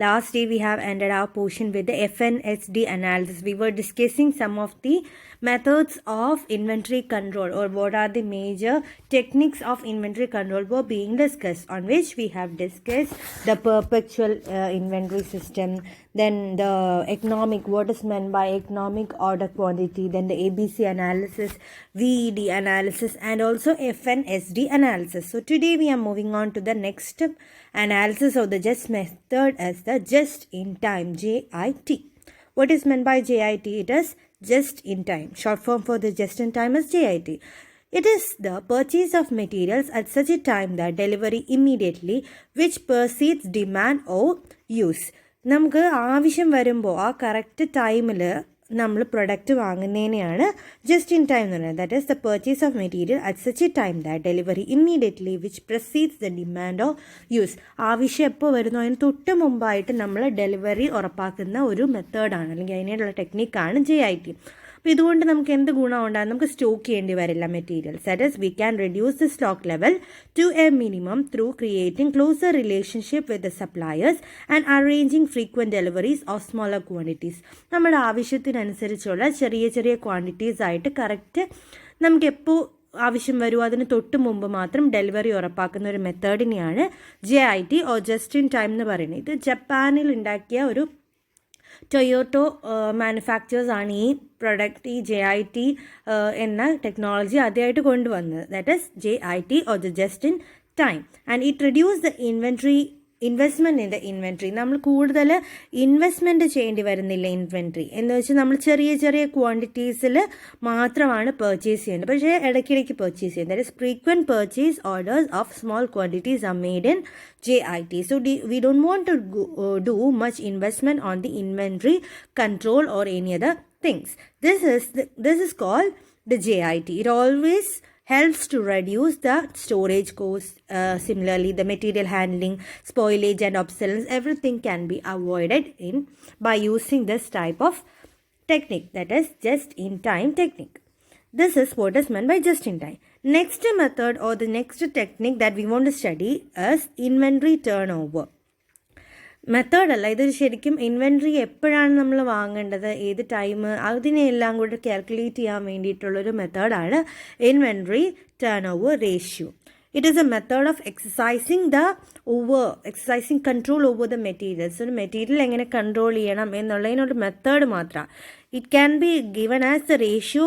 Last day we have ended our portion with the FNSD analysis. We were discussing some of the methods of inventory control, or what are the major techniques of inventory control were being discussed, on which we have discussed the perpetual inventory system, then the economic, what is meant by economic order quantity, then the ABC analysis, VED analysis, and also FNSD analysis. So today we are moving on to the next analysis of the JIT method as the just in time, JIT. What is meant by JIT? It is just in time. Short form for the just in time is JIT. It is the purchase of materials at such a time that delivery immediately which precedes demand or use. നമുക്ക് ആവശ്യം വരുമ്പോൾ ആ correct ടൈമിൽ നമ്മൾ product വാങ്ങുന്നതിനെയാണ് just in time എന്ന് പറയുന്നത്. That is the purchase of material at such A time that delivery immediately which proceeds the demand of use. ആവശ്യം എപ്പോൾ വരുന്നു അതിന് തൊട്ട് മുമ്പായിട്ട് നമ്മൾ ഡെലിവറി ഉറപ്പാക്കുന്ന ഒരു മെത്തേഡാണ്, അല്ലെങ്കിൽ അതിനുള്ള ടെക്നിക്കാണ് JIT. അപ്പോൾ ഇതുകൊണ്ട് നമുക്ക് എന്ത് ഗുണമുണ്ടാകും? നമുക്ക് സ്റ്റോക്ക് ചെയ്യേണ്ടി വരില്ല materials. That is we can reduce the stock level two A minimum through creating closer relationship with the suppliers and arranging frequent deliveries of smaller quantities. നമ്മുടെ ആവശ്യത്തിനനുസരിച്ചുള്ള ചെറിയ ചെറിയ ക്വാണ്ടിറ്റീസ് ആയിട്ട് കറക്റ്റ് നമുക്ക് എപ്പോൾ ആവശ്യം വരുമോ അതിന് തൊട്ട് മുമ്പ് മാത്രം ഡെലിവറി ഉറപ്പാക്കുന്ന ഒരു മെത്തേഡിനെയാണ് JIT or just in time എന്ന് പറയുന്നത്. ഇത് ജപ്പാനിൽ ഉണ്ടാക്കിയ ഒരു ടൊയോട്ടോ മാനുഫാക്ചേഴ്സ് ആണ് ഈ പ്രൊഡക്റ്റ്, ഈ JIT എന്ന ടെക്നോളജി ആദ്യമായിട്ട് കൊണ്ടുവന്നത്. That is JIT or the just in time. And it reduce the investment in the inventory. നമ്മൾ കൂടുതൽ ഇൻവെസ്റ്റ്മെൻറ്റ് ചെയ്യേണ്ടി വരുന്നില്ല ഇൻവെൻട്രി എന്ന് വെച്ചാൽ നമ്മൾ ചെറിയ ചെറിയ ക്വാണ്ടിറ്റീസിൽ മാത്രമാണ് പർച്ചേസ് ചെയ്യേണ്ടത്, പക്ഷേ ഇടയ്ക്കിടയ്ക്ക് പർച്ചേസ് ചെയ്യുന്നത്. That is frequent purchase orders of small quantities are made in JIT. So we don't want to do much investment on the inventory control or any other things. This is called the JIT. It always helps to reduce the storage cost. Similarly, the material handling, spoilage and obsolescence, everything can be avoided by using this type of technique, that is just in time technique. This is what is meant by just in time. Next method or the next technique that we want to study is inventory turnover. Method അല്ല ഇത്, ശരിക്കും inventory എപ്പോഴാണ് നമ്മൾ വാങ്ങേണ്ടത്, ഏത് time, അതിനെല്ലാം കൂടെ calculate ചെയ്യാൻ വേണ്ടിയിട്ടുള്ളൊരു മെത്തേഡാണ് inventory turn over ratio. It is a method of exercising control over the materials. ഒരു മെറ്റീരിയൽ എങ്ങനെ കൺട്രോൾ ചെയ്യണം എന്നുള്ളതിനൊരു മെത്തേഡ് മാത്രമാണ്. It can be given as the ratio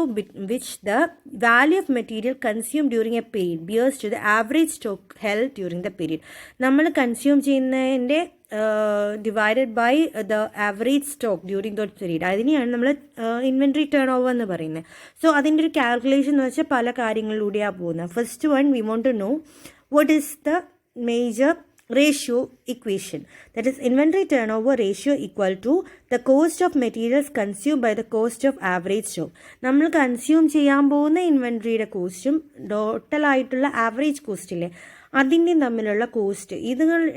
which the value of material consumed during a period bears to the average stock held during the period. നമ്മൾ consume ചെയ്യുന്നതിൻ്റെ divided by the average stock during that period, അതിനെയാണ് നമ്മൾ inventory turn over എന്ന് പറയുന്നത്. So അതിൻ്റെ ഒരു calculation എന്ന് വെച്ചാൽ പല കാര്യങ്ങളിലൂടെയാണ് പോകുന്നത്. First one, we want to know what is the major ratio equation. That is inventory turnover ratio equal to the cost of materials consumed by the cost of average stock. നമ്മൾ consume ചെയ്യാൻ പോകുന്ന ഇൻവെൻട്രിയുടെ കോസ്റ്റും ടോട്ടലായിട്ടുള്ള average കോസ്റ്റില്ലേ അതിൻ്റെയും തമ്മിലുള്ള cost,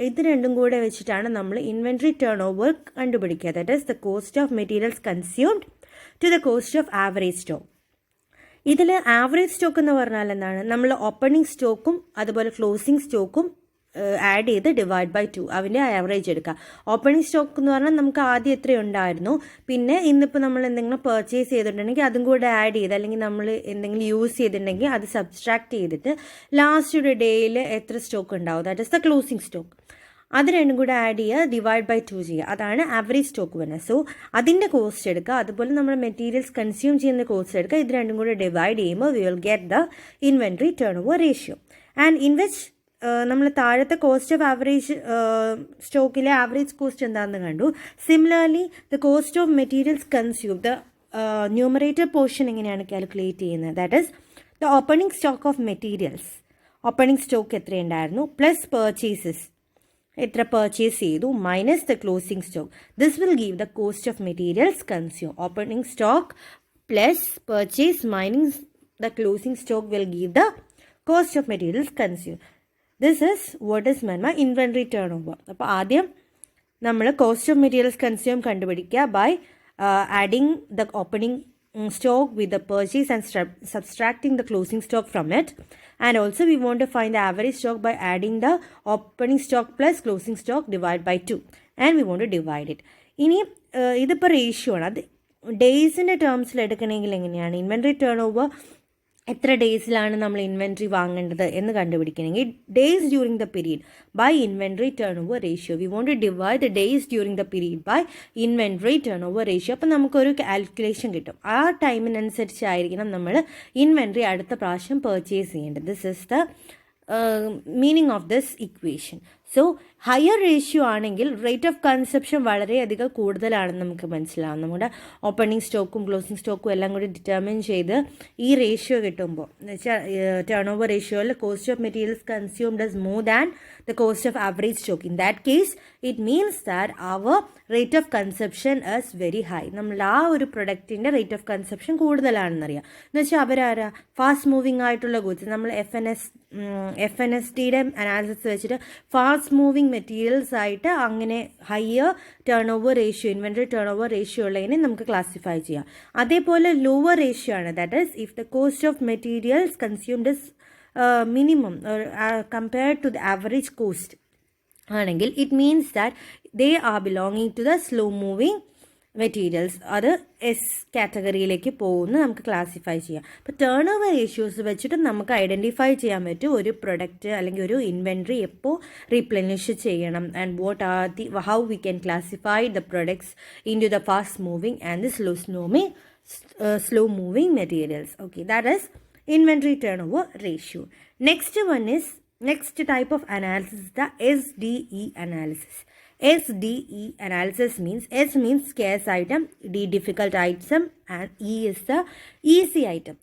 ഇത് രണ്ടും കൂടെ വെച്ചിട്ടാണ് നമ്മൾ ഇൻവെൻട്രി ടേൺ ഓവർ കണ്ടുപിടിക്കുക. That is the cost of materials consumed to the cost of average stock. ഇതിൽ ആവറേജ് സ്റ്റോക്ക് എന്ന് പറഞ്ഞാൽ എന്താണ്? നമ്മൾ ഓപ്പണിംഗ് സ്റ്റോക്കും അതുപോലെ ക്ലോസിംഗ് സ്റ്റോക്കും ആഡ് ചെയ്ത് ഡിവൈഡ് ബൈ 2 അതിൻ്റെ ആവറേജ് എടുക്കുക. ഓപ്പണിംഗ് സ്റ്റോക്ക് എന്ന് പറഞ്ഞാൽ നമുക്ക് ആദ്യം എത്ര ഉണ്ടായിരുന്നു, പിന്നെ ഇന്നിപ്പോൾ നമ്മൾ എന്തെങ്കിലും പർച്ചേസ് ചെയ്തിട്ടുണ്ടെങ്കിൽ അതും കൂടെ ആഡ് ചെയ്ത്, അല്ലെങ്കിൽ നമ്മൾ എന്തെങ്കിലും യൂസ് ചെയ്തിട്ടുണ്ടെങ്കിൽ അത് സബ്സ്ട്രാക്ട് ചെയ്തിട്ട് ലാസ്റ്റ് ഒരു ഡേയിൽ എത്ര സ്റ്റോക്ക് ഉണ്ടാവും, that is the closing stock. അത് രണ്ടും കൂടെ ആഡ് ചെയ്യുക, ഡിവൈഡ് ബൈ 2 ചെയ്യുക, അതാണ് ആവറേജ് സ്റ്റോക്ക് വരുന്നത്. സോ അതിൻ്റെ കോസ്റ്റ് എടുക്കുക, അതുപോലെ നമ്മുടെ മെറ്റീരിയൽസ് കൺസ്യൂം ചെയ്യുന്ന കോസ്റ്റ് എടുക്കുക. ഇത് രണ്ടും കൂടെ ഡിവൈഡ് ചെയ്യുമ്പോൾ we will get the inventory turn over ratio. And in which നമ്മൾ താഴത്തെ കോസ്റ്റ് ഓഫ് ആവറേജ് സ്റ്റോക്കിലെ ആവറേജ് കോസ്റ്റ് എന്താണെന്ന് കണ്ടു. Similarly the cost of materials consume, the numerator portion എങ്ങനെയാണ് കാൽക്കുലേറ്റ് ചെയ്യുന്നത്? That is the opening stock of materials. Opening stock എത്രയുണ്ടായിരുന്നു plus purchases, എത്ര purchase ചെയ്തു, minus the closing stock. This will give the cost of materials consume. Opening stock plus purchase minus the closing stock will give the cost of materials consume. This is what is meant by inventory turn over. അപ്പോൾ ആദ്യം നമ്മൾ cost of materials consume കണ്ടുപിടിക്കുക by adding the opening stock with the purchase and subtracting the closing stock from it. And also we want to find the average stock by adding the opening stock plus closing stock divided by 2. and we want to divide it. ഇനി ഇതിപ്പോൾ ratio ആണ്. അത് ഡേയ്സിൻ്റെ ടേംസിൽ എടുക്കണമെങ്കിൽ എങ്ങനെയാണ്? Inventory turn over എത്ര ഡേയ്സിലാണ് നമ്മൾ inventory വാങ്ങേണ്ടത് എന്ന് കണ്ടുപിടിക്കണമെങ്കിൽ days during the period by inventory turn over ratio. We want to divide the days during the period by inventory turn over ratio. അപ്പം നമുക്കൊരു കാൽക്കുലേഷൻ കിട്ടും. ആ ടൈമിനനുസരിച്ചായിരിക്കണം നമ്മൾ ഇൻവെൻട്രി അടുത്ത പ്രാവശ്യം പർച്ചേസ് ചെയ്യേണ്ടത്. This is the meaning of this equation. So higher ratio ആണെങ്കിൽ rate of consumption വളരെയധികം കൂടുതലാണെന്ന് നമുക്ക് മനസ്സിലാവും. നമ്മുടെ ഓപ്പണിംഗ് സ്റ്റോക്കും ക്ലോസിംഗ് സ്റ്റോക്കും എല്ലാം കൂടി ഡിറ്റർമിൻ ചെയ്ത് ഈ റേഷ്യോ കിട്ടുമ്പോൾ എന്ന് വെച്ചാൽ ടേൺ ഓവർ റേഷ്യോയിൽ cost of materials consumed is more than the cost of average stock. In that case it means that our rate of consumption is very high. നമ്മൾ ആ ഒരു പ്രൊഡക്റ്റിൻ്റെ റേറ്റ് ഓഫ് കൺസപ്ഷൻ കൂടുതലാണെന്നറിയാം. എന്ന് വെച്ചാൽ അവരാരാ ഫാസ്റ്റ് മൂവിങ് ആയിട്ടുള്ള ഗുഡ്സ്. നമ്മൾ FNSDയുടെ അനാലിസിസ് വെച്ചിട്ട് ഫാസ്റ്റ് മൂവിങ് മെറ്റീരിയൽസ് ആയിട്ട് അങ്ങനെ higher turn over ratio inventory turn over ratio ഉള്ളതിനെ നമുക്ക് ക്ലാസിഫൈ ചെയ്യാം. അതേപോലെ ലോവർ റേഷ്യോ ആണ്. That is if the cost of materials consumed is minimum compared to the average cost ആണെങ്കിൽ it means that they are belonging to the slow moving materials. അത് S കാറ്റഗറിയിലേക്ക് പോകുന്നു നമുക്ക് ക്ലാസിഫൈ ചെയ്യാം. അപ്പോൾ ടേൺ ഓവർ റേഷ്യോസ് വെച്ചിട്ട് നമുക്ക് identify ചെയ്യാൻ പറ്റും ഒരു പ്രൊഡക്റ്റ് അല്ലെങ്കിൽ ഒരു ഇൻവെൻട്രി എപ്പോൾ റീപ്ലെനിഷ് ചെയ്യണം and what are the how we can classify the products into the fast moving and the slow moving materials. Okay, that is inventory turnover ratio. Next type of analysis is the SDE analysis. SDE analysis means S means scarce item, D difficult item and E is the easy item.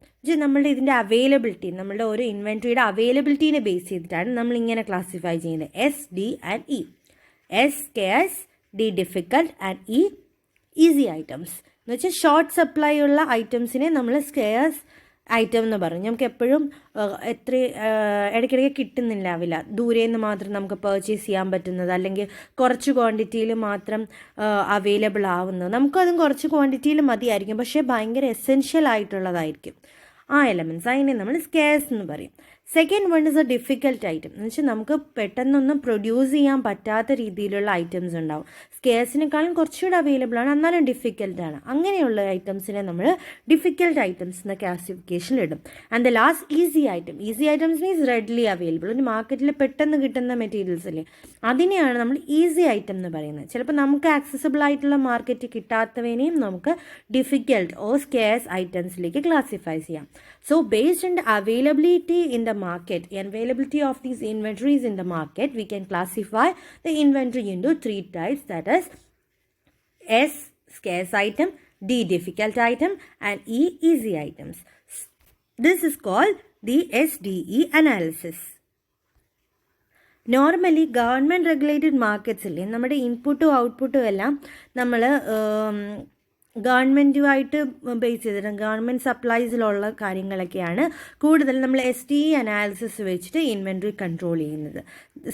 നമ്മളുടെ ഇതിൻ്റെ availability, നമ്മളുടെ ഒരു ഇൻവെൻട്രിയുടെ അവൈലബിലിറ്റീനെ base ചെയ്തിട്ടാണ് നമ്മൾ ഇങ്ങനെ classify ചെയ്യുന്നത്. S D and E. S scarce, D difficult and E easy items. എന്ന് വെച്ചാൽ ഷോർട്ട് സപ്ലൈ ഉള്ള ഐറ്റംസിനെ നമ്മൾ സ്കേഴ്സ് ഐറ്റം എന്ന് പറയും. നമുക്ക് എപ്പോഴും ഇടയ്ക്കിടയ്ക്ക് കിട്ടുന്നില്ലാവില്ല, ദൂരെ നിന്ന് മാത്രം നമുക്ക് പർച്ചേസ് ചെയ്യാൻ പറ്റുന്നത് അല്ലെങ്കിൽ കുറച്ച് ക്വാണ്ടിറ്റിയിൽ മാത്രം അവൈലബിൾ ആവുന്നത്. നമുക്കതും കുറച്ച് ക്വാണ്ടിറ്റിയിൽ മതിയായിരിക്കും, പക്ഷേ ഭയങ്കര എസെൻഷ്യൽ ആയിട്ടുള്ളതായിരിക്കും ആ എലമെൻറ്റ്സ്. അതിനെ നമ്മൾ സ്കേഴ്സ് എന്ന് പറയും. Second one is A difficult item. എന്ന് വെച്ചാൽ നമുക്ക് പെട്ടെന്നൊന്നും പ്രൊഡ്യൂസ് ചെയ്യാൻ പറ്റാത്ത രീതിയിലുള്ള ഐറ്റംസ് ഉണ്ടാവും. സ്കേഴ്സിനേക്കാളും കുറച്ചുകൂടെ അവൈലബിൾ ആണ്, എന്നാലും ഡിഫിക്കൽട്ടാണ്. അങ്ങനെയുള്ള ഐറ്റംസിനെ നമ്മൾ ഡിഫിക്കൽട്ട് ഐറ്റംസ് എന്ന ക്ലാസിഫിക്കേഷനിൽ ഇടും. And the last easy item. Easy items means readily available. ഒരു മാർക്കറ്റിൽ പെട്ടെന്ന് കിട്ടുന്ന മെറ്റീരിയൽസ് അല്ലേ, അതിനെയാണ് നമ്മൾ ഈസി ഐറ്റം എന്ന് പറയുന്നത്. ചിലപ്പോൾ നമുക്ക് ആക്സസിബിൾ ആയിട്ടുള്ള മാർക്കറ്റ് കിട്ടാത്തവനെയും നമുക്ക് ഡിഫിക്കൽട്ട് ഓർ സ്കേഴ്സ് ഐറ്റംസിലേക്ക് ക്ലാസിഫൈ ചെയ്യാം. So based on the availability in the market, availability of these inventories in the market, we can classify the inventory into three types, that is S scarce item, D difficult item and E easy items. This is called the SDE analysis. Normally government regulated മാർക്കറ്റ്സില്ലേ, നമ്മുടെ ഇൻപുട്ടും ഔട്ട്പുട്ടും എല്ലാം നമ്മൾ ഗവൺമെൻറ്റുമായിട്ട് base ചെയ്തിട്ട് government സപ്ലൈസിലുള്ള കാര്യങ്ങളൊക്കെയാണ് കൂടുതൽ നമ്മൾ SDE അനാലിസിസ് വെച്ചിട്ട് ഇൻവെൻട്രി കൺട്രോൾ ചെയ്യുന്നത്.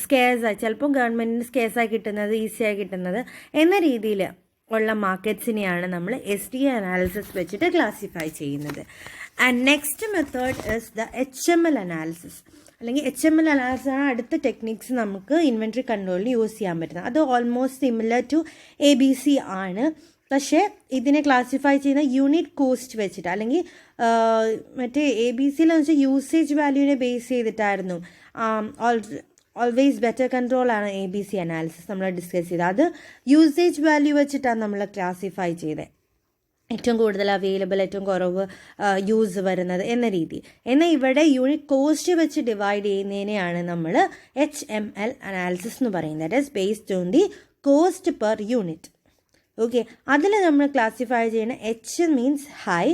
സ്കേഴ്സായി ചിലപ്പോൾ ഗവൺമെൻറ്റിന് സ്കേഴ്സായി കിട്ടുന്നത്, ഈസിയായി കിട്ടുന്നത് എന്ന രീതിയിൽ ഉള്ള മാർക്കറ്റ്സിനെയാണ് നമ്മൾ SDE അനാലിസിസ് വെച്ചിട്ട് ക്ലാസിഫൈ ചെയ്യുന്നത്. And next method is the HML analysis. അല്ലെങ്കിൽ HML അനാലിസിസ് ആണ് അടുത്ത ടെക്നിക്സ് നമുക്ക് ഇൻവെൻട്രി കൺട്രോളിന് യൂസ് ചെയ്യാൻ പറ്റുന്നത്. അത് ഓൾമോസ്റ്റ് സിമിലർ ടു ABC ആണ്, പക്ഷേ ഇതിനെ ക്ലാസിഫൈ ചെയ്യുന്ന യൂണിറ്റ് കോസ്റ്റ് വെച്ചിട്ട്. അല്ലെങ്കിൽ മറ്റേ ABCയിൽ വെച്ചാൽ യൂസേജ് വാല്യൂവിനെ ബേസ് ചെയ്തിട്ടായിരുന്നു. ഓൾവേസ് ബെറ്റർ കൺട്രോൾ ആണ് ABC അനാലിസിസ് നമ്മൾ ഡിസ്കസ് ചെയ്തത്. അത് യൂസേജ് വാല്യൂ വെച്ചിട്ടാണ് നമ്മൾ ക്ലാസിഫൈ ചെയ്തത്. ഏറ്റവും കൂടുതൽ അവൈലബിൾ, ഏറ്റവും കുറവ് യൂസ് വരുന്നത് എന്ന രീതി. എന്നാൽ ഇവിടെ യൂണിറ്റ് കോസ്റ്റ് വെച്ച് ഡിവൈഡ് ചെയ്യുന്നതിനെയാണ് നമ്മൾ HML അനാലിസിസ് എന്ന് പറയുന്നത്. That is based on the cost per unit. Okay, അതിൽ നമ്മൾ ക്ലാസിഫൈ ചെയ്യുന്ന H means high,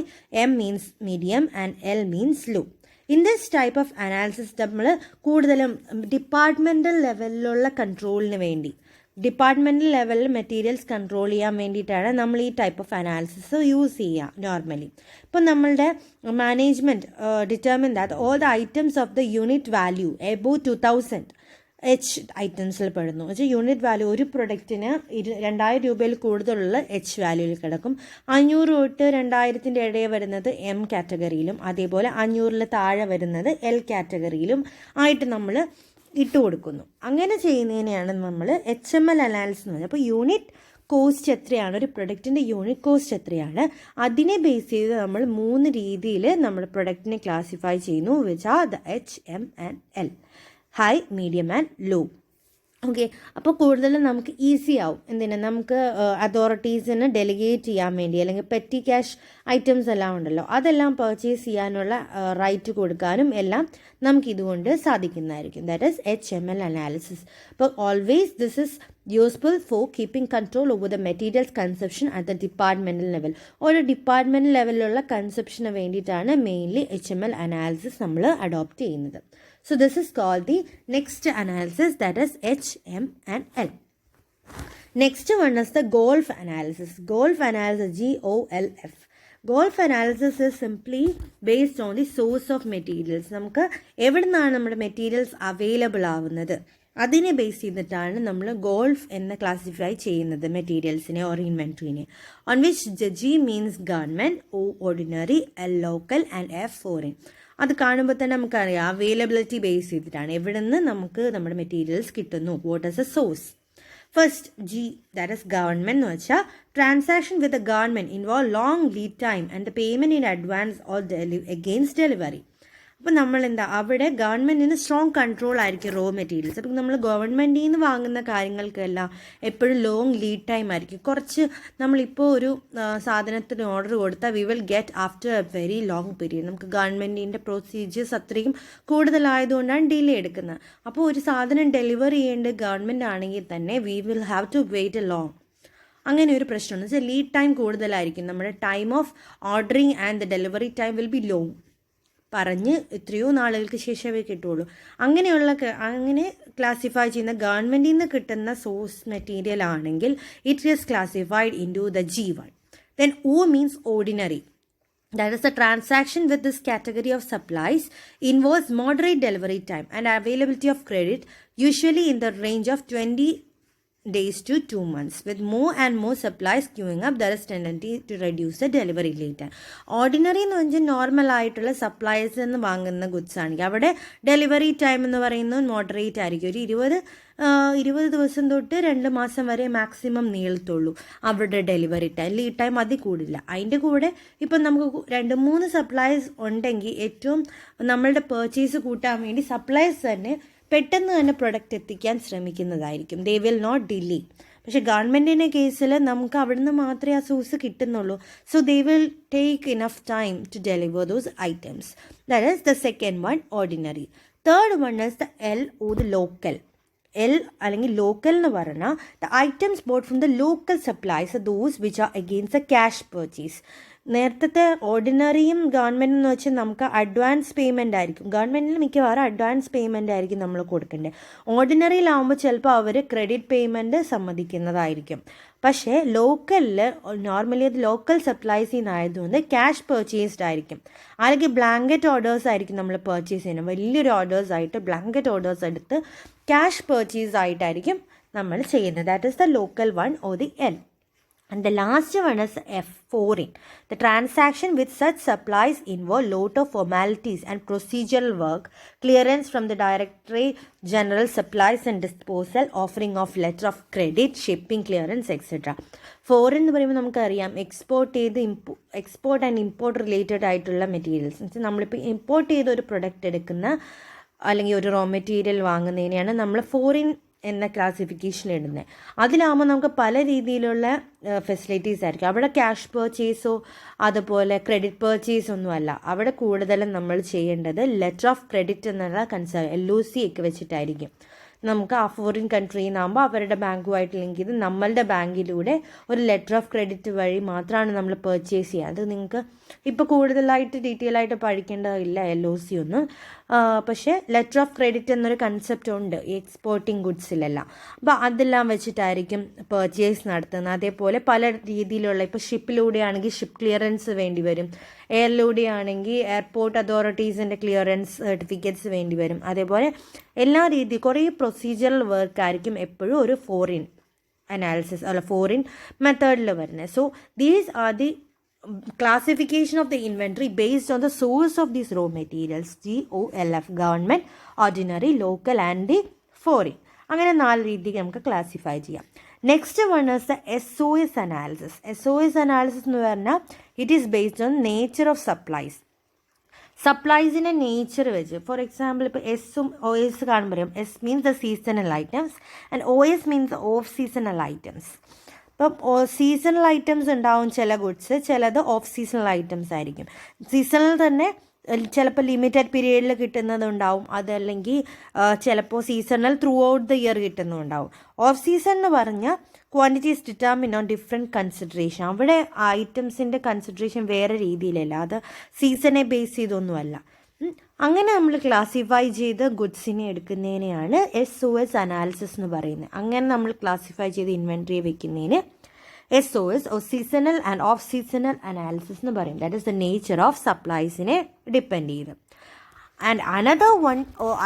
M means medium and L means low. In this type of analysis നമ്മൾ കൂടുതലും ഡിപ്പാർട്ട്മെൻറ്റൽ ലെവലിലുള്ള കൺട്രോളിന് വേണ്ടി, ഡിപ്പാർട്ട്മെൻറ്റൽ ലെവലിൽ മെറ്റീരിയൽസ് കൺട്രോൾ ചെയ്യാൻ വേണ്ടിയിട്ടാണ് നമ്മൾ ഈ ടൈപ്പ് ഓഫ് അനാലിസിസ് യൂസ് ചെയ്യുക നോർമലി. ഇപ്പോൾ നമ്മളുടെ management determine that all the items of the unit value above 2000 H ഐറ്റംസിൽ പെടുന്നു. വെച്ചാൽ യൂണിറ്റ് വാല്യൂ ഒരു പ്രൊഡക്റ്റിന് 2000 രൂപയിൽ കൂടുതലുള്ള H വാല്യൂയിൽ കിടക്കും. 500 തൊട്ട് 2000 ഇടയിൽ വരുന്നത് M കാറ്റഗറിയിലും അതേപോലെ 500 താഴെ വരുന്നത് L കാറ്റഗറിയിലും ആയിട്ട് നമ്മൾ ഇട്ട് കൊടുക്കുന്നു. അങ്ങനെ ചെയ്യുന്നതിനെയാണ് നമ്മൾ HML അനാലിസിസ് എന്ന് പറയുന്നത്. അപ്പോൾ യൂണിറ്റ് കോസ്റ്റ് എത്രയാണ്, ഒരു പ്രൊഡക്റ്റിൻ്റെ യൂണിറ്റ് കോസ്റ്റ് എത്രയാണ്, അതിനെ ബേസ് ചെയ്ത് നമ്മൾ 3 രീതിയിൽ നമ്മുടെ പ്രൊഡക്റ്റിനെ ക്ലാസിഫൈ ചെയ്യുന്നു, which are the HML, high, medium and low. Okay, അപ്പോൾ കൂടുതലും നമുക്ക് ഈസി ആവും. എന്തിനാ, നമുക്ക് അതോറിറ്റീസിന് ഡെലിഗേറ്റ് ചെയ്യാൻ വേണ്ടി, അല്ലെങ്കിൽ പെറ്റി ക്യാഷ് ഐറ്റംസ് എല്ലാം ഉണ്ടല്ലോ, അതെല്ലാം പർച്ചേസ് ചെയ്യാനുള്ള റൈറ്റ് കൊടുക്കാനും എല്ലാം നമുക്ക് ഇതുകൊണ്ട് സാധിക്കുന്നതായിരിക്കും. That is HML analysis. അപ്പോൾ always this is useful for keeping control over the materials consumption at the departmental level. ഒരു ഡിപ്പാർട്ട്മെൻറ്റൽ ലെവലിലുള്ള കൺസെപ്ഷന് വേണ്ടിയിട്ടാണ് മെയിൻലി HML അനാലിസിസ് നമ്മൾ അഡോപ്റ്റ് ചെയ്യുന്നത്. So this is called the next analysis, that is HML. Next one is the Golf analysis. Golf analysis, GOLF. Golf analysis is simply based on the source of materials. നമുക്ക് എവിടെ നിന്നാണ് നമ്മുടെ materials available ആവുന്നത് അതിനെ base ചെയ്തിട്ടാണ് നമ്മൾ golf എന്ന് classify ചെയ്യുന്നത് മെറ്റീരിയൽസിനെ ഓർ ഇൻവെൻട്രീനെ. On which G means government, O ordinary, L local and F foreign. അത് കാണുമ്പോൾ തന്നെ നമുക്കറിയാം അവൈലബിലിറ്റി ബേസ് ചെയ്തിട്ടാണ് എവിടെ നിന്ന് നമുക്ക് നമ്മുടെ മെറ്റീരിയൽസ് കിട്ടുന്നു. What is A source? First G, that is government എന്ന് വെച്ചാൽ transaction with the government involve long lead time and the payment in advance or against delivery. അപ്പോൾ നമ്മൾ അവിടെ ഗവൺമെൻറ്റിന് സ്ട്രോങ് കൺട്രോൾ ആയിരിക്കും റോ മെറ്റീരിയൽസ്. അപ്പം നമ്മൾ ഗവൺമെൻറ്റിൽ നിന്ന് വാങ്ങുന്ന കാര്യങ്ങൾക്കെല്ലാം എപ്പോഴും ലോങ് ലീഡ് ടൈം ആയിരിക്കും. കുറച്ച് നമ്മളിപ്പോൾ ഒരു സാധനത്തിന് ഓർഡർ കൊടുത്താൽ V will get after A very long period. നമുക്ക് ഗവൺമെൻറ്റിൻ്റെ പ്രൊസീജിയേഴ്സ് അത്രയും കൂടുതലായതുകൊണ്ടാണ് ഡിലേ എടുക്കുന്നത്. അപ്പോൾ ഒരു സാധനം ഡെലിവറി ചെയ്യേണ്ടത് ഗവൺമെൻറ് ആണെങ്കിൽ തന്നെ we will have to wait a long. അങ്ങനെ ഒരു പ്രശ്നമെന്ന് വെച്ചാൽ ലീഡ് ടൈം കൂടുതലായിരിക്കും. നമ്മുടെ time of ordering and the delivery time will be long. പറഞ്ഞ് എത്രയോ നാളുകൾക്ക് ശേഷമേ കിട്ടുള്ളൂ. അങ്ങനെ ക്ലാസിഫൈ ചെയ്യുന്ന ഗവൺമെൻറ്റിൽ നിന്ന് കിട്ടുന്ന സോഴ്സ് മെറ്റീരിയൽ ആണെങ്കിൽ it is classified into the G1. Then O means ordinary. That is the transaction with this category of supplies involves moderate delivery time and availability of credit, usually in the range of 20 days to 2 months. With more and more supplies queuing up, there is tendency to reduce the delivery lead time. Ordinary എന്ന് പറഞ്ഞാൽ normal ആയിട്ടുള്ള supplies എന്ന് വാങ്ങുന്ന goods ആണെങ്കിൽ അവിടെ delivery time എന്ന് പറയുന്നത് moderate ആയിരിക്കും. ഒരു 20 ദിവസം തൊട്ട് 2 മാസം വരെ മാക്സിമം നീളത്തുള്ളൂ അവരുടെ ഡെലിവറി ടൈം. ലീഡ് ടൈം അതിൽ കൂടില്ല. അതിൻ്റെ കൂടെ ഇപ്പം നമുക്ക് 2-3 സപ്ലൈസ് ഉണ്ടെങ്കിൽ ഏറ്റവും നമ്മളുടെ പർച്ചേസ് കൂട്ടാൻ വേണ്ടി സപ്ലൈസ് തന്നെ പെട്ടെന്ന് തന്നെ പ്രൊഡക്റ്റ് എത്തിക്കാൻ ശ്രമിക്കുന്നതായിരിക്കും. They will not delay. പക്ഷേ ഗവൺമെൻറ്റിൻ്റെ കേസിൽ നമുക്ക് അവിടുന്ന് മാത്രമേ ആ സോഴ്സ് കിട്ടുന്നുള്ളൂ. So they will take enough time to deliver those items. That is the second one, ordinary. Third one is the L or the local. L അല്ലെങ്കിൽ ലോക്കൽ എന്ന് പറഞ്ഞാൽ the items bought from the local supplies those which are against the cash purchase. നേരത്തെ ഓർഡിനറിയും government എന്ന് വെച്ചാൽ നമുക്ക് advance payment ആയിരിക്കും. ഗവൺമെൻറ്റിൽ മിക്കവാറും അഡ്വാൻസ് പേയ്മെൻ്റ് ആയിരിക്കും നമ്മൾ കൊടുക്കേണ്ടത്. ഓർഡിനറിയിലാവുമ്പോൾ ചിലപ്പോൾ അവർ ക്രെഡിറ്റ് പേയ്മെൻറ്റ് സമ്മതിക്കുന്നതായിരിക്കും. പക്ഷേ ലോക്കലിൽ നോർമലി അത് ലോക്കൽ സപ്ലൈസിൽ നിന്നായതുകൊണ്ട് ക്യാഷ് പർച്ചേസ്ഡ് ആയിരിക്കും. അല്ലെങ്കിൽ ബ്ലാങ്കറ്റ് ഓർഡേഴ്സ് ആയിരിക്കും നമ്മൾ പർച്ചേസ് ചെയ്യുന്നത്. വലിയൊരു ഓർഡേഴ്സ് ആയിട്ട് ബ്ലാങ്കറ്റ് ഓർഡേഴ്സ് എടുത്ത് ക്യാഷ് പർച്ചേസ് ആയിട്ടായിരിക്കും നമ്മൾ ചെയ്യുന്നത്. That is the local one or the L. And the last one is F, foreign. The transaction with such supplies involve lot of formalities and procedural work, clearance from the Directorate General Supplies and Disposal, offering of letter of credit, shipping clearance, etc. Foreign എന്ന് പറയുമ്പോൾ നമുക്കറിയാം export and import related ആയിട്ടുള്ള materials. നമ്മളിപ്പോൾ import ചെയ്ത ഒരു product എടുക്കുന്ന അല്ലെങ്കിൽ ഒരു റോ മെറ്റീരിയൽ വാങ്ങുന്നതിനെയാണ് നമ്മൾ ഫോറിൻ എന്ന ക്ലാസിഫിക്കേഷൻ ഇടുന്നത്. അതിലാകുമ്പോൾ നമുക്ക് പല രീതിയിലുള്ള ഫെസിലിറ്റീസ് ആയിരിക്കും. അവിടെ ക്യാഷ് പർച്ചേസോ അതുപോലെ ക്രെഡിറ്റ് പർച്ചേസ് ഒന്നുമല്ല. അവിടെ കൂടുതലും നമ്മൾ ചെയ്യേണ്ടത് ലെറ്റർ ഓഫ് ക്രെഡിറ്റ് എന്നുള്ള LOC ഒക്കെ വെച്ചിട്ടായിരിക്കും. നമുക്ക് ആ ഫോറിൻ കൺട്രിയിൽ നിന്നാകുമ്പോൾ അവരുടെ ബാങ്കുമായിട്ട് ലിങ്ക് ചെയ്ത് നമ്മളുടെ ബാങ്കിലൂടെ ഒരു ലെറ്റർ ഓഫ് ക്രെഡിറ്റ് വഴി മാത്രമാണ് നമ്മൾ പർച്ചേസ് ചെയ്യുക. അത് നിങ്ങൾക്ക് ഇപ്പോൾ കൂടുതലായിട്ട് ഡീറ്റെയിൽ ആയിട്ട് പഠിക്കേണ്ടതില്ല LOC ഒന്നും. പക്ഷേ ലെറ്റർ ഓഫ് ക്രെഡിറ്റ് എന്നൊരു കൺസെപ്റ്റ് ഉണ്ട് എക്സ്പോർട്ടിങ് ഗുഡ്സിലെല്ലാം. അപ്പോൾ അതെല്ലാം വെച്ചിട്ടായിരിക്കും പർച്ചേസ് നടത്തുന്നത്. അതേപോലെ പല രീതിയിലുള്ള ഇപ്പോൾ ഷിപ്പിലൂടെ ആണെങ്കിൽ ഷിപ്പ് ക്ലിയറൻസ് വേണ്ടി വരും. എയറിലൂടെ ആണെങ്കിൽ എയർപോർട്ട് അതോറിറ്റീസിൻ്റെ ക്ലിയറൻസ് സർട്ടിഫിക്കറ്റ്സ് വേണ്ടി വരും. അതേപോലെ എല്ലാ കുറേ പ്രൊസീജിയറൽ വർക്കായിരിക്കും എപ്പോഴും ഒരു ഫോറിൻ അനാലിസിസ് അല്ല ഫോറിൻ മെത്തേഡിൽ വരുന്നത്. So these are the classification of the inventory based on the source of these raw materials, GOLF, government, ordinary, local and the foreign. അങ്ങനെ 4 രീതിക്ക് നമുക്ക് ക്ലാസിഫൈ ചെയ്യാം. Next one is the SOS analysis. SOS analysis എന്ന് പറഞ്ഞാൽ it is based on nature of supplies. സപ്ലൈസിൻ്റെ nature വെച്ച്, for example ഇപ്പോൾ എസും OS കാണുമ്പോൾ S means the seasonal items and OS means the off seasonal items. ഇപ്പം seasonal items ഉണ്ടാവും ചില ഗുഡ്സ്, ചിലത് ഓഫ് സീസണൽ ഐറ്റംസ് ആയിരിക്കും. സീസണിൽ തന്നെ ചിലപ്പോൾ ലിമിറ്റഡ് പീരീഡിൽ കിട്ടുന്നതുണ്ടാവും, അതല്ലെങ്കിൽ ചിലപ്പോൾ seasonal throughout the year കിട്ടുന്നതുണ്ടാവും. ഓഫ് സീസൺ എന്ന് പറഞ്ഞാൽ quantities determine on different consideration. അവിടെ ഐറ്റംസിൻ്റെ കൺസിഡറേഷൻ വേറെ രീതിയിലല്ല, അത് സീസണെ ബേസ് ചെയ്തൊന്നുമല്ല. അങ്ങനെ നമ്മൾ ക്ലാസിഫൈ ചെയ്ത് ഗുഡ്സിനെ എടുക്കുന്നതിനെയാണ് SOS അനാലിസിസ് എന്ന് പറയുന്നത്. അങ്ങനെ നമ്മൾ ക്ലാസിഫൈ ചെയ്ത് ഇൻവെൻട്രിയെ വെക്കുന്നതിന് SOS or seasonal and off seasonal analysis എന്ന് പറയും. That is the nature of സപ്ലൈസിനെ ഡിപ്പെൻഡ് ചെയ്ത്. And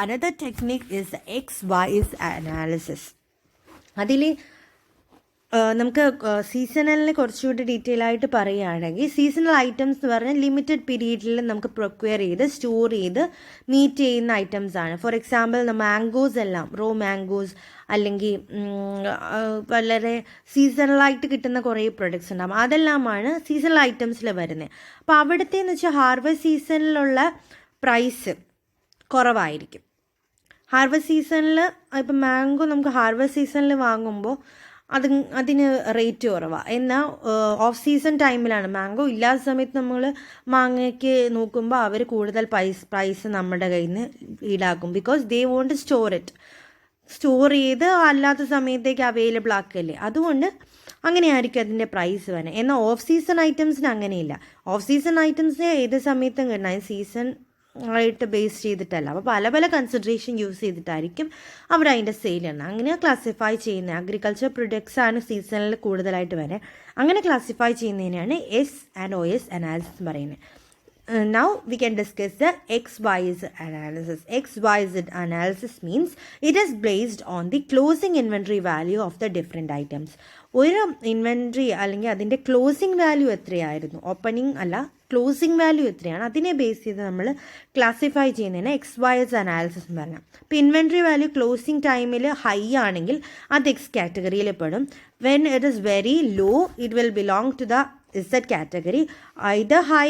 another technique is the XYZ analysis. അതിൽ നമുക്ക് സീസണലിനെ കുറച്ചുകൂടി ഡീറ്റെയിൽ ആയിട്ട് പറയുകയാണെങ്കിൽ, സീസണൽ ഐറ്റംസ് എന്ന് പറഞ്ഞാൽ ലിമിറ്റഡ് പീരീഡിൽ നമുക്ക് പ്രൊക്വയർ ചെയ്ത് സ്റ്റോർ ചെയ്ത് മീറ്റ് ചെയ്യുന്ന ഐറ്റംസ് ആണ്. ഫോർ എക്സാമ്പിൾ മാംഗോസ് എല്ലാം, റോ മാംഗോസ് അല്ലെങ്കിൽ വളരെ സീസണലായിട്ട് കിട്ടുന്ന കുറേ പ്രൊഡക്ട്സ് ഉണ്ടാകും, അതെല്ലാമാണ് സീസണൽ ഐറ്റംസിൽ വരുന്നത്. അപ്പോൾ അവിടുത്തെന്ന് വെച്ചാൽ ഹാർവസ്റ്റ് സീസണിലുള്ള പ്രൈസ് കുറവായിരിക്കും. ഹാർവസ്റ്റ് സീസണിൽ ഇപ്പം മാംഗോ നമുക്ക് ഹാർവസ്റ്റ് സീസണിൽ വാങ്ങുമ്പോൾ അതിന് റേറ്റ് കുറവാണ്. എന്നാൽ ഓഫ് സീസൺ ടൈമിലാണ്, മാംഗോ ഇല്ലാത്ത സമയത്ത് നമ്മൾ മാങ്ങയ്ക്ക് നോക്കുമ്പോൾ അവർ കൂടുതൽ പ്രൈസ് നമ്മുടെ കയ്യിൽ നിന്ന് ഈടാക്കും. ബിക്കോസ് ദേ വോണ്ട് സ്റ്റോർ ചെയ്ത് അല്ലാത്ത സമയത്തേക്ക് അവൈലബിൾ ആക്കല്ലേ, അതുകൊണ്ട് അങ്ങനെയായിരിക്കും അതിൻ്റെ പ്രൈസ് വരുന്നത്. എന്നാൽ ഓഫ് സീസൺ ഐറ്റംസിന് അങ്ങനെയില്ല. ഓഫ് സീസൺ ഐറ്റംസിന് ഏത് സമയത്തും കിട്ടണം, സീസൺ ആയിട്ട് ബേസ് ചെയ്തിട്ടല്ല. അപ്പോൾ പല പല കൺസിഡറേഷൻ യൂസ് ചെയ്തിട്ടായിരിക്കും അവർ അതിൻ്റെ സെയിൽ ചെയ്യുന്നത്. അങ്ങനെ ക്ലാസിഫൈ ചെയ്യുന്നത് അഗ്രികൾച്ചർ പ്രൊഡക്ട്സ് ആണ് സീസണിൽ കൂടുതലായിട്ട് വരെ. അങ്ങനെ ക്ലാസിഫൈ ചെയ്യുന്നതിനാണ് SOS അനാലിസിസ് പറയുന്നത്. Now we can discuss the XYZ analysis. XYZ analysis means it is based on the closing inventory value of the different items. ഒരു ഇൻവെൻട്രി അല്ലെങ്കിൽ അതിൻ്റെ ക്ലോസിംഗ് വാല്യൂ എത്രയായിരുന്നു, ഓപ്പണിംഗ് അല്ല, ക്ലോസിംഗ് വാല്യൂ എത്രയാണ്, അതിനെ base ചെയ്ത് നമ്മൾ ക്ലാസിഫൈ ചെയ്യുന്നതിന് XYZ അനാലിസിസ് എന്ന് പറഞ്ഞാൽ. ഇപ്പോൾ ഇൻവെൻട്രി വാല്യൂ ക്ലോസിംഗ് ടൈമിൽ ഹൈ ആണെങ്കിൽ അത് X കാറ്റഗറിയിൽ പെടും. When it is very low it will belong to the Z category. either high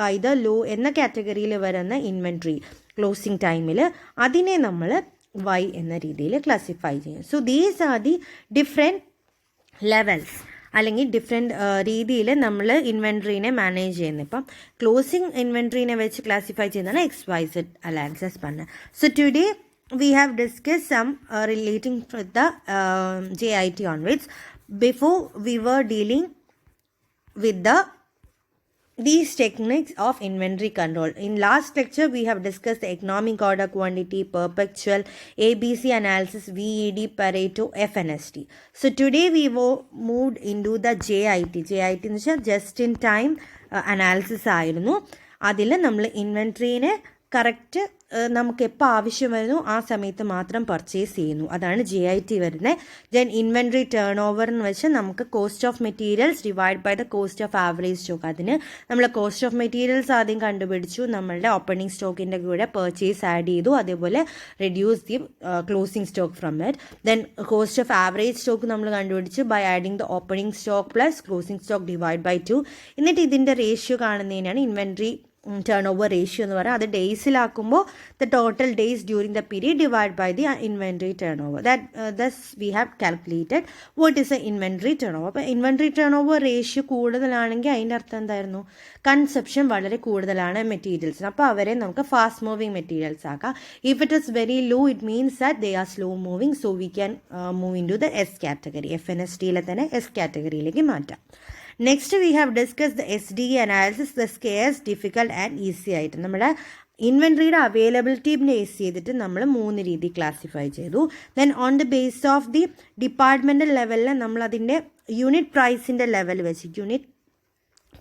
either low എന്ന കാറ്റഗറിയിൽ വരുന്ന ഇൻവെൻട്രി ക്ലോസിംഗ് ടൈമിൽ അതിനെ നമ്മൾ Y എന്ന രീതിയിൽ ക്ലാസിഫൈ ചെയ്യും. So these are the different levels അല്ലെങ്കിൽ ഡിഫറെൻറ്റ് രീതിയിൽ നമ്മൾ ഇൻവെൻട്രീനെ മാനേജ് ചെയ്യുന്നത്. ഇപ്പം ക്ലോസിംഗ് ഇൻവെൻട്രീനെ വെച്ച് ക്ലാസിഫൈ ചെയ്യുന്നതാണ് XYZ അനാലിസിസ് പറഞ്ഞത്. So today we have discussed some relating with the JIT onwards. Before we were dealing with these techniques of inventory control. In last lecture we have discussed the economic order quantity, perpetual, ABC analysis, VED, Pareto, FNST. So today we moved into the JIT. JIT എന്ന് വെച്ചാൽ just in time analysis ആയിരുന്നു. അതിൽ നമ്മൾ ഇൻവെൻട്രീനെ correct നമുക്ക് എപ്പോൾ ആവശ്യം വരുന്നു ആ സമയത്ത് മാത്രം പർച്ചേസ് ചെയ്യുന്നു, അതാണ് JIT വരുന്നത്. ദെൻ ഇൻവെൻട്രി ടേൺ ഓവർ എന്ന് വെച്ചാൽ നമുക്ക് cost of materials divide by the cost of average stock. അതിന് നമ്മൾ കോസ്റ്റ് ഓഫ് മെറ്റീരിയൽസ് ആദ്യം കണ്ടുപിടിച്ചു, നമ്മളുടെ ഓപ്പണിംഗ് സ്റ്റോക്കിൻ്റെ കൂടെ പർച്ചേസ് ആഡ് ചെയ്തു, അതേപോലെ reduce the closing stock from it. Then cost of average stock നമ്മൾ കണ്ടുപിടിച്ചു by adding the opening stock plus closing stock divide by 2. എന്നിട്ട് ഇതിൻ്റെ റേഷ്യോ കാണുന്നതിനാണ് ഇൻവെൻട്രി ടേൺ ഓവർ റേഷ്യോ എന്ന് പറയുക. അത് ഡേയ്സിലാക്കുമ്പോൾ the total days during the period divide by the inventory turn over. Thus we have calculated what is a inventory turn over. അപ്പോൾ inventory turn over ratio കൂടുതലാണെങ്കിൽ അതിൻ്റെ അർത്ഥം എന്തായിരുന്നു, കൺസെപ്ഷൻ വളരെ കൂടുതലാണ് മെറ്റീരിയൽസിന്, അപ്പോൾ അവരെ നമുക്ക് ഫാസ്റ്റ് മൂവിങ് മെറ്റീരിയൽസ് ആക്കാം. If it is very low it means that they are slow moving, so we can move into the S category. FNSTയിലെ തന്നെ S കാറ്റഗറിയിലേക്ക് മാറ്റാം. Next we have discuss the SDE analysis, the scarce, difficult and easy ആയിട്ട്. നമ്മുടെ ഇൻവെൻട്രിയുടെ availability base ചെയ്തിട്ട് നമ്മൾ 3 രീതി classify ചെയ്തു. Then on the base of the departmental ലെവലിൽ നമ്മൾ അതിൻ്റെ യൂണിറ്റ് പ്രൈസിൻ്റെ ലെവൽ വെച്ച്, യൂണിറ്റ്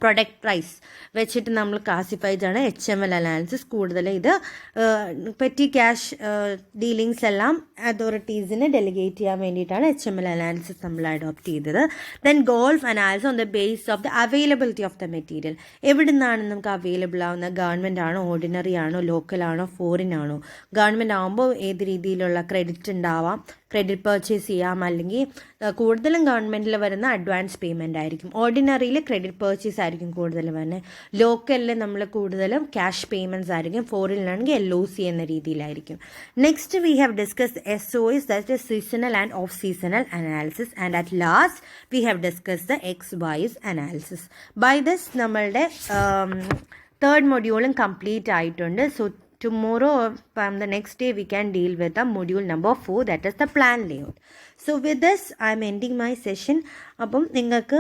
പ്രൊഡക്റ്റ് പ്രൈസ് വെച്ചിട്ട് നമ്മൾ ക്ലാസിഫൈഡ് ആണ് HML അനാലിസിസ്. കൂടുതൽ ഇത് പെറ്റി ക്യാഷ് ഡീലിങ്സ് എല്ലാം അതോറിറ്റീസിന് ഡെലിഗേറ്റ് ചെയ്യാൻ വേണ്ടിയിട്ടാണ് HML അനാലിസിസ് നമ്മൾ അഡോപ്റ്റ് ചെയ്തത്. Then golf analysis on the base of the availability of the material. എവിടെ നിന്നാണ് നമുക്ക് അവൈലബിൾ ആവുന്നത്? ഗവൺമെൻറ് ആണോ, ഓർഡിനറി ആണോ, ലോക്കൽ ആണോ, ഫോറിൻ ആണോ? ഗവൺമെൻറ് ആകുമ്പോൾ ഏത് രീതിയിലുള്ള ക്രെഡിറ്റ് ഉണ്ടാവാം, ക്രെഡിറ്റ് പർച്ചേസ് ചെയ്യാം, അല്ലെങ്കിൽ കൂടുതലും ഗവൺമെൻറ്റിൽ വരുന്ന അഡ്വാൻസ് പേയ്മെൻ്റ് ആയിരിക്കും. ഓർഡിനറിയിൽ ക്രെഡിറ്റ് പർച്ചേസ് ആയിരിക്കും കൂടുതൽ വരുന്നത്. ലോക്കലിൽ നമ്മൾ കൂടുതലും ക്യാഷ് പേയ്മെൻറ്റ്സ് ആയിരിക്കും. ഫോറിനിലാണെങ്കിൽ LOC എന്ന രീതിയിലായിരിക്കും. Next we have discuss SOS, that is seasonal and off seasonal analysis. And at last we have discuss the XYZ analysis. By this നമ്മളുടെ തേർഡ് മൊഡ്യൂളും കംപ്ലീറ്റ് ആയിട്ടുണ്ട്. So tomorrow or from the next day we can deal with the module number 4, that is the plan layout. So with this I am ending my session. അപ്പം നിങ്ങൾക്ക്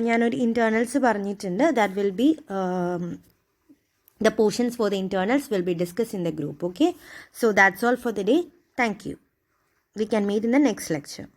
ഞാനൊരു internals പറഞ്ഞിട്ടുണ്ട്. that will be the portions for the internals will be discussed in the group. Okay, so that's all for the day. Thank you. We can meet in the next lecture.